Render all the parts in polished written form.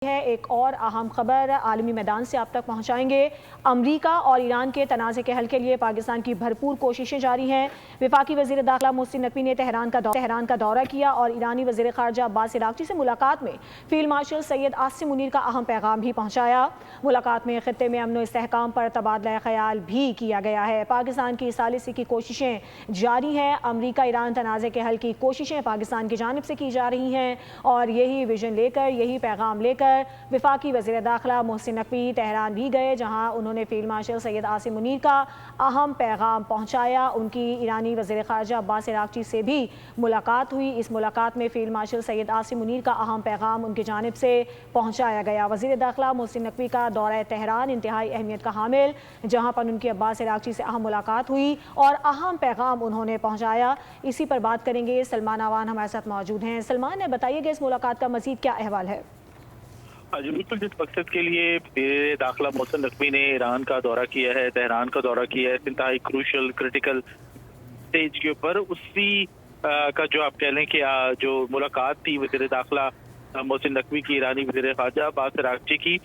ہے ایک اور اہم خبر عالمی میدان سے آپ تک پہنچائیں گے۔ امریکہ اور ایران کے تنازع کے حل کے لیے پاکستان کی بھرپور کوششیں جاری ہیں۔ وفاقی وزیر داخلہ محسن نقوی نے تہران کا دورہ کیا اور ایرانی وزیر خارجہ عباس عراقچی سے ملاقات میں فیلڈ مارشل سید عاصم منیر کا اہم پیغام بھی پہنچایا۔ ملاقات میں خطے میں امن و استحکام پر تبادلہ خیال بھی کیا گیا ہے۔ پاکستان کی ثالثی کی کوششیں جاری ہیں۔ امریکہ ایران تنازع کے حل کی کوششیں پاکستان کی جانب سے کی جا رہی ہیں اور یہی ویژن لے کر، یہی پیغام لے کر وفاقی وزیر داخلہ محسن نقوی تہران بھی گئے، جہاں انہوں نے فیلڈ مارشل سید عاصم منیر کا اہم پیغام پہنچایا۔ ان کی ایرانی وزیر خارجہ عباس عراقچی سے بھی ملاقات ہوئی۔ اس ملاقات میں فیلڈ مارشل سید عاصم منیر کا اہم پیغام ان کی جانب سے پہنچایا گیا۔ وزیر داخلہ محسن نقوی کا دورہ تہران انتہائی اہمیت کا حامل، جہاں پر ان کی عباس عراقچی سے اہم ملاقات ہوئی اور اہم پیغام انہوں نے پہنچایا۔ اسی پر بات کریں گے، سلمان آوان ہمارے ساتھ موجود ہیں۔ سلمان، بتائیے کہ اس ملاقات کا مزید کیا احوال ہے؟ جی بالکل، جس مقصد کے لیے وزیر داخلہ محسن نقوی نے ایران کا دورہ کیا ہے، تہران کا دورہ کیا ہے، انتہائی کروشل کرٹیکل سٹیج کے اوپر، اسی کا جو آپ کہہ لیں کہ جو ملاقات تھی وزیر داخلہ محسن نقوی کی ایرانی وزیر خارجہ عباس عراقچی کی،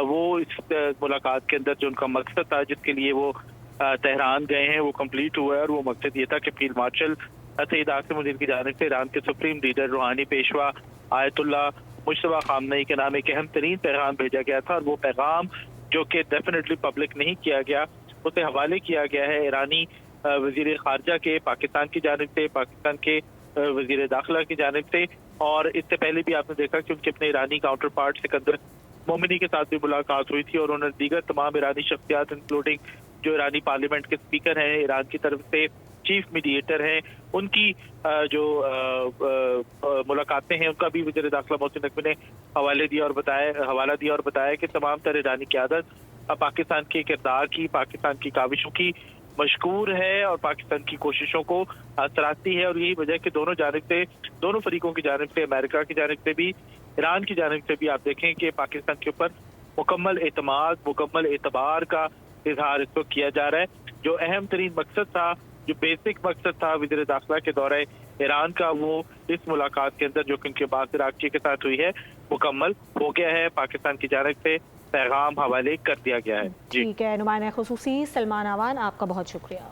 وہ اس ملاقات کے اندر جو ان کا مقصد تھا جس کے لیے وہ تہران گئے ہیں وہ کمپلیٹ ہوا ہے، اور وہ مقصد یہ تھا کہ فیلڈ مارشل سید عاصم منیر کی جانب سے ایران کے سپریم لیڈر روحانی پیشوا آیت اللہ مجتبیٰ خامنہئی کے نام ایک اہم ترین پیغام بھیجا گیا تھا، اور وہ پیغام جو کہ ڈیفینیٹلی پبلک نہیں کیا گیا، اسے حوالے کیا گیا ہے ایرانی وزیر خارجہ کے پاکستان کی جانب سے، پاکستان کے وزیر داخلہ کی جانب سے۔ اور اس سے پہلے بھی آپ نے دیکھا کہ ان کے اپنے ایرانی کاؤنٹر پارٹ سکندر مومنی کے ساتھ بھی ملاقات ہوئی تھی، اور انہوں نے دیگر تمام ایرانی شخصیات انکلوڈنگ جو ایرانی پارلیمنٹ کے اسپیکر ہیں، ایران کی طرف سے چیف میڈیٹر ہیں، ان کی جو ملاقاتیں ہیں ان کا بھی وزیر داخلہ محسن نقوی نے حوالہ دیا اور بتایا کہ تمام تر ایرانی قیادت پاکستان کے کردار کی، پاکستان کی کاوشوں کی مشکور ہے اور پاکستان کی کوششوں کو سراہتی ہے، اور یہی وجہ ہے کہ دونوں فریقوں کی جانب سے، امریکہ کی جانب سے بھی، ایران کی جانب سے بھی آپ دیکھیں کہ پاکستان کے اوپر مکمل اعتماد، مکمل اعتبار کا اظہار اس وقت کیا جا رہا ہے۔ جو اہم ترین مقصد تھا، جو بیسک مقصد تھا وزیر داخلہ کے دورہ ایران کا، وہ اس ملاقات کے اندر جو کہ ان کے عباس عراقچی کے ساتھ ہوئی ہے مکمل ہو گیا ہے۔ پاکستان کی جانب سے پیغام حوالے کر دیا گیا ہے۔ ٹھیک ہے، نمائندہ خصوصی سلمان آوان، آپ کا بہت شکریہ۔